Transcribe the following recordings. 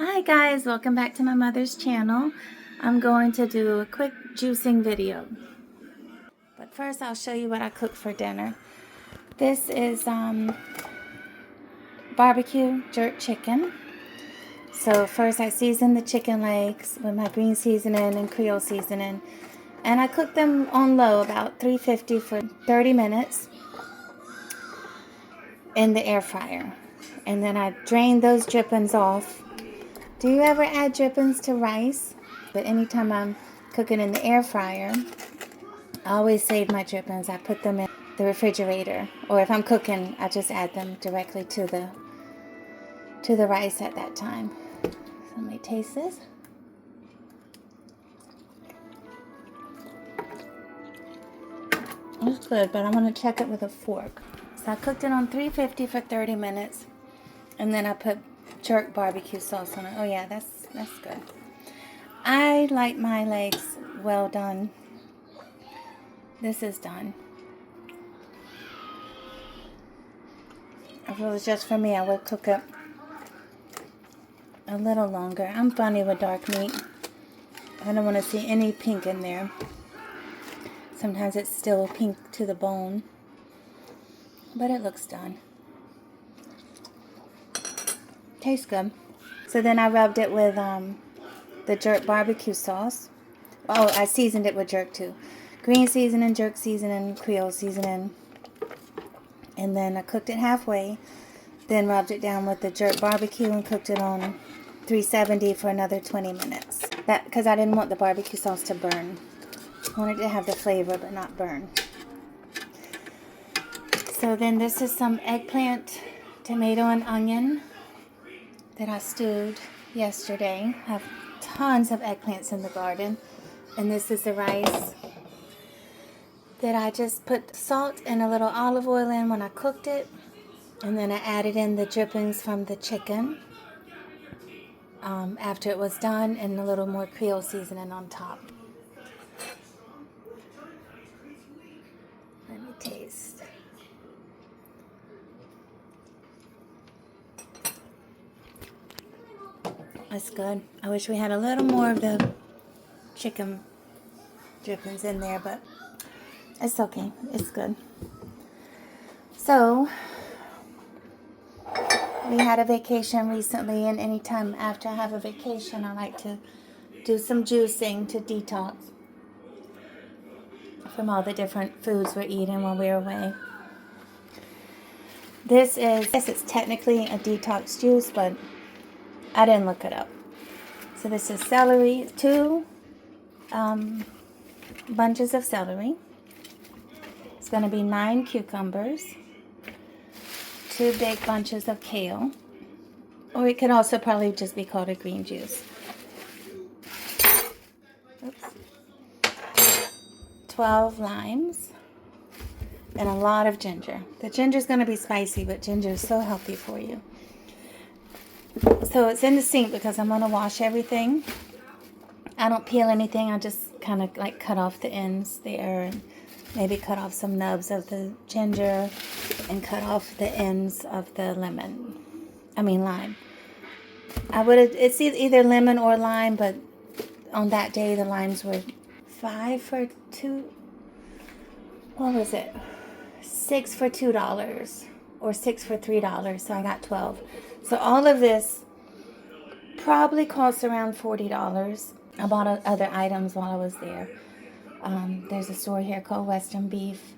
Hi guys, welcome back to my mother's channel. I'm going to do a quick juicing video. But first I'll show you what I cooked for dinner. This is barbecue jerk chicken. So first I seasoned the chicken legs with my green seasoning and Creole seasoning. And I cooked them on low, about 350 for 30 minutes in the air fryer. And then I drained those drippings off. Do you ever add drippings to rice? But anytime I'm cooking in the air fryer, I always save my drippings. I put them in the refrigerator. Or if I'm cooking, I just add them directly to the rice at that time. So let me taste this. It's good, but I'm going to check it with a fork. So I cooked it on 350 for 30 minutes. And then I put jerk barbecue sauce on it. Oh yeah, that's good. I like my legs well done. This is done. If it was just for me, I would cook it a little longer. I'm funny with dark meat. I don't want to see any pink in there. Sometimes it's still pink to the bone. But it looks done. Tastes good. So then I rubbed it with the jerk barbecue sauce. Oh, I seasoned it with jerk too. Green seasoning, jerk seasoning, Creole seasoning. And then I cooked it halfway. Then rubbed it down with the jerk barbecue and cooked it on 370 for another 20 minutes. That because I didn't want the barbecue sauce to burn. I wanted it to have the flavor but not burn. So then this is some eggplant, tomato, and onion that I stewed yesterday. I have tons of eggplants in the garden. And this is the rice that I just put salt and a little olive oil in when I cooked it. And then I added in the drippings from the chicken after it was done, and a little more Creole seasoning on top. Let me taste. That's good. I wish we had a little more of the chicken drippings in there, but it's okay. It's good. So, we had a vacation recently, and anytime after I have a vacation, I like to do some juicing to detox from all the different foods we're eating while we're away. This is, I guess it's technically a detox juice, but I didn't look it up. So this is celery, 2 bunches of celery. It's going to be 9 cucumbers, 2 big bunches of kale, or it could also probably just be called a green juice. Oops. 12 limes, and a lot of ginger. The ginger is going to be spicy, but ginger is so healthy for you. So it's in the sink because I'm going to wash everything. I don't peel anything. I just kind of like cut off the ends there and maybe cut off some nubs of the ginger and cut off the ends of the lime. It's either lemon or lime, but on that day the limes were 5 for 2. What was it? 6 for $2 or 6 for $3. So I got 12. So all of this probably cost around $40. I bought other items while I was there. There's a store here called Western Beef.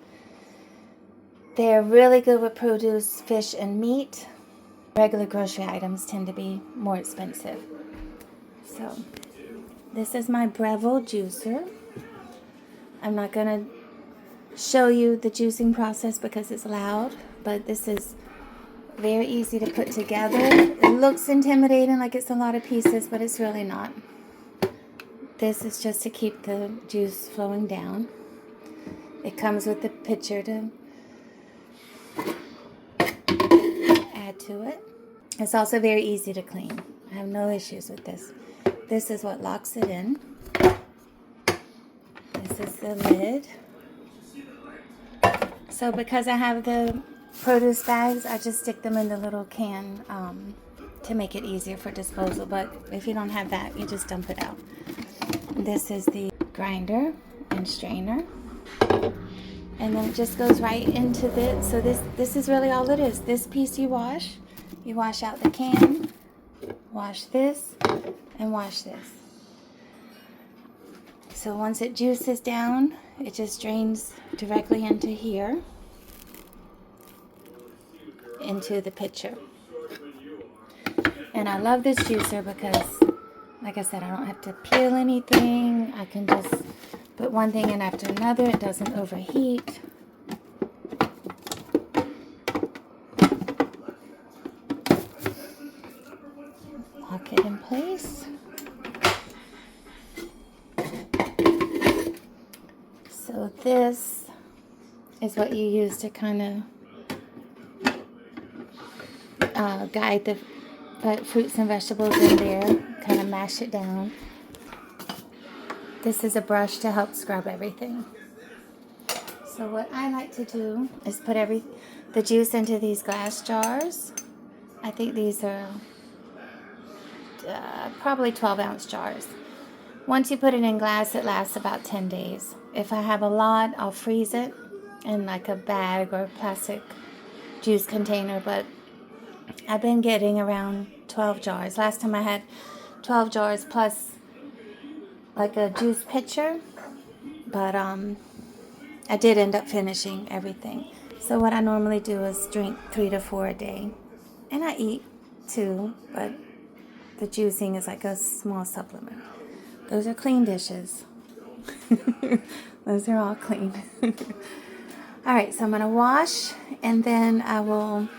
They're really good with produce, fish, and meat. Regular grocery items tend to be more expensive. So this is my Breville juicer. I'm not going to show you the juicing process because it's loud, but this is very easy to put together. It looks intimidating like it's a lot of pieces, but it's really not. This is just to keep the juice flowing down. It comes with the pitcher to add to it. It's also very easy to clean. I have no issues with this. This is what locks it in. This is the lid. So because I have the produce bags, I just stick them in the little can to make it easier for disposal, but if you don't have that, you just dump it out. This is the grinder and strainer, and then it just goes right into this. So this is really all it is. This piece you wash out the can, wash this, and wash this. So once it juices down, it just drains directly into here, into the pitcher. And I love this juicer because, like I said, I don't have to peel anything. I can just put one thing in after another. It doesn't overheat. Lock it in place. So this is what you use to kind of guide the fruits and vegetables in there, kind of mash it down. This is a brush to help scrub everything. So what I like to do is put the juice into these glass jars. I think these are probably 12-ounce jars. Once you put it in glass, it lasts about 10 days. If I have a lot, I'll freeze it in like a bag or plastic juice container, but I've been getting around 12 jars. Last time I had 12 jars plus like a juice pitcher, but I did end up finishing everything. So what I normally do is drink 3 to 4 a day, and I eat too, but the juicing is like a small supplement. Those are clean dishes. Those are all clean. All right, so I'm going to wash, and then I will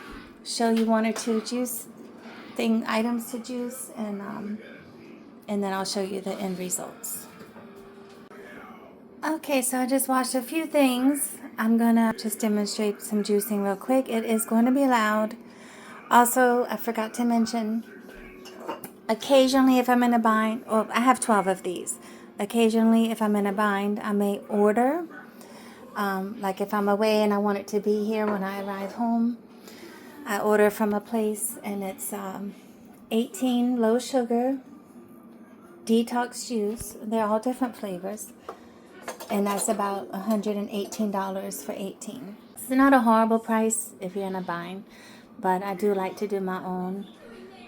show you 1 or 2 items to juice, and then I'll show you the end results. Okay, so I just washed a few things. I'm going to just demonstrate some juicing real quick. It is going to be loud. Also, I forgot to mention, occasionally if I'm in a bind, well, I have 12 of these. Occasionally if I'm in a bind, I may order. Like if I'm away and I want it to be here when I arrive home, I order from a place, and it's 18 low sugar detox juice. They're all different flavors, and that's about $118 for 18. It's not a horrible price if you're in a bind, but I do like to do my own.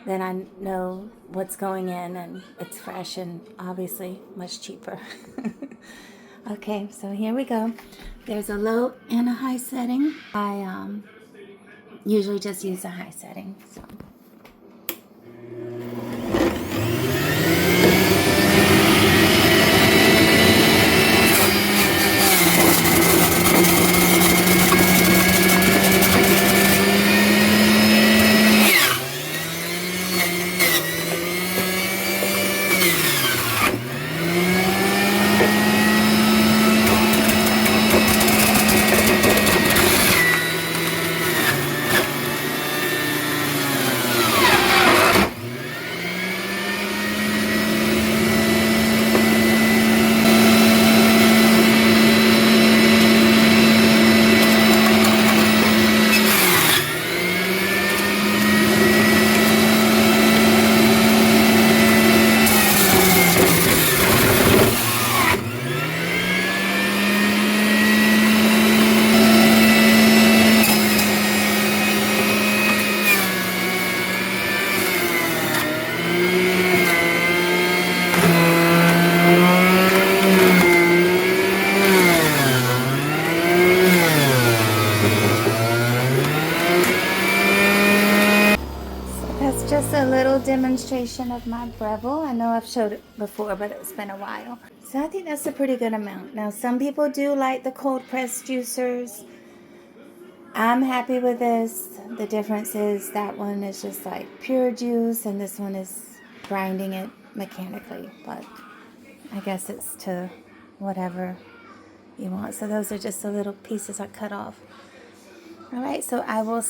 Then I know what's going in, and it's fresh and obviously much cheaper. Okay, so here we go. There's a low and a high setting. I usually just use a high setting. So. Just a little demonstration of my Breville. I know I've showed it before, but it's been a while. So I think that's a pretty good amount. Now, some people do like the cold press juicers. I'm happy with this. The difference is that one is just like pure juice, and this one is grinding it mechanically. But I guess it's to whatever you want. So those are just the little pieces I cut off. All right, so I will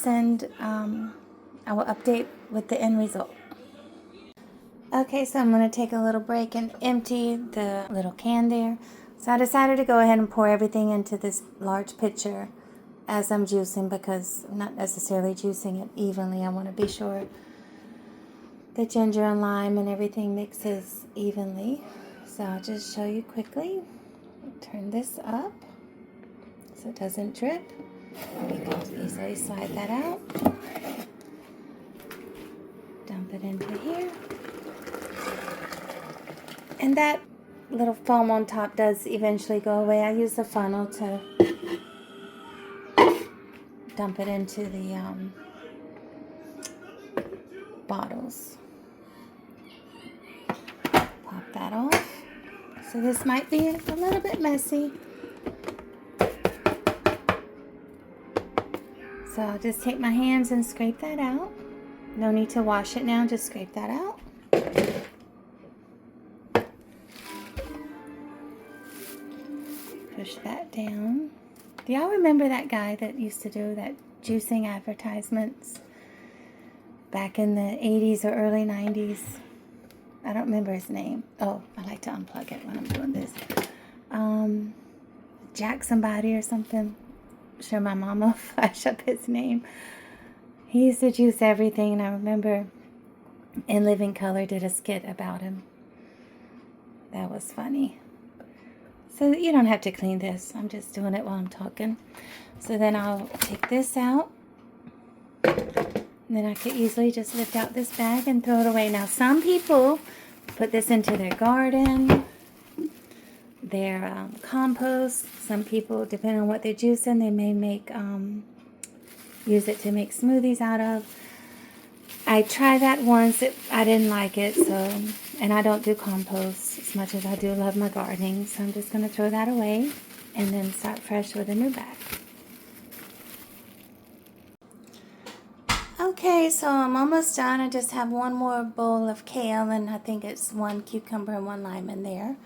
update with the end result. Okay, so I'm going to take a little break and empty the little can there. So I decided to go ahead and pour everything into this large pitcher as I'm juicing, because I'm not necessarily juicing it evenly. I want to be sure the ginger and lime and everything mixes evenly. So I'll just show you quickly. Turn this up so it doesn't drip. You can easily slide that out. Dump it into here. And that little foam on top does eventually go away. I use the funnel to dump it into the bottles. Pop that off. So this might be a little bit messy. So I'll just take my hands and scrape that out. No need to wash it now, just scrape that out. Push that down. Do y'all remember that guy that used to do that juicing advertisements back in the 80s or early 90s? I don't remember his name. Oh, I like to unplug it when I'm doing this. Jack somebody or something. I'm sure my mom will flash up his name. He used to juice everything, and I remember In Living Color did a skit about him. That was funny. So you don't have to clean this. I'm just doing it while I'm talking. So then I'll take this out. And then I could easily just lift out this bag and throw it away. Now some people put this into their garden, their compost. Some people, depending on what they're juicing, they may make use it to make smoothies out of. I tried that once. I didn't like it, so, and I don't do compost as much as I do love my gardening. So I'm just going to throw that away and then start fresh with a new bag. Okay, so I'm almost done. I just have one more bowl of kale, and I think it's 1 cucumber and 1 lime in there.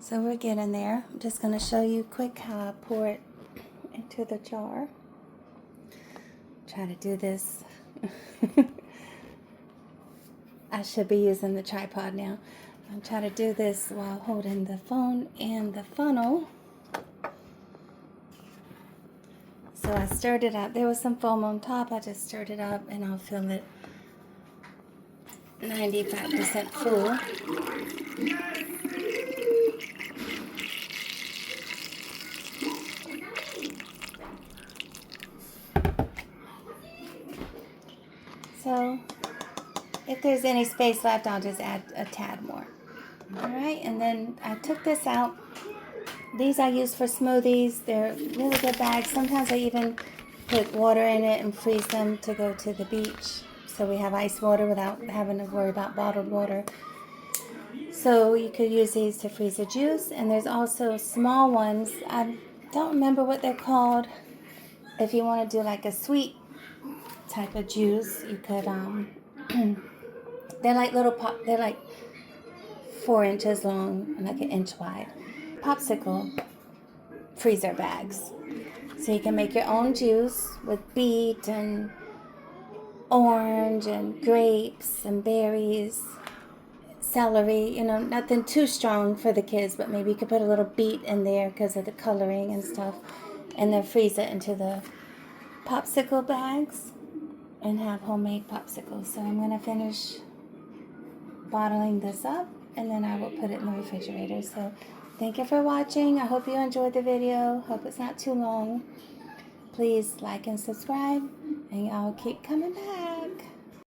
So we're getting there. I'm just going to show you quick how I pour it into the jar. Try to do this. I should be using the tripod now. I'll try to do this while holding the phone and the funnel. So I stirred it up. There was some foam on top. I just stirred it up, and I'll fill it 95% full. So if there's any space left, I'll just add a tad more. Alright, and then I took this out. These I use for smoothies. They're really good bags. Sometimes I even put water in it and freeze them to go to the beach. So we have ice water without having to worry about bottled water. So you could use these to freeze the juice. And there's also small ones. I don't remember what they're called. If you want to do like a sweet type of juice, you could, they're like little they're like 4 inches long and like 1 inch wide. Popsicle freezer bags. So you can make your own juice with beet and orange and grapes and berries, celery, you know, nothing too strong for the kids, but maybe you could put a little beet in there because of the coloring and stuff, and then freeze it into the popsicle bags and have homemade popsicles. So I'm going to finish bottling this up, and then I will put it in the refrigerator. So thank you for watching. I hope you enjoyed the video. Hope it's not too long. Please like and subscribe, and I'll keep coming back.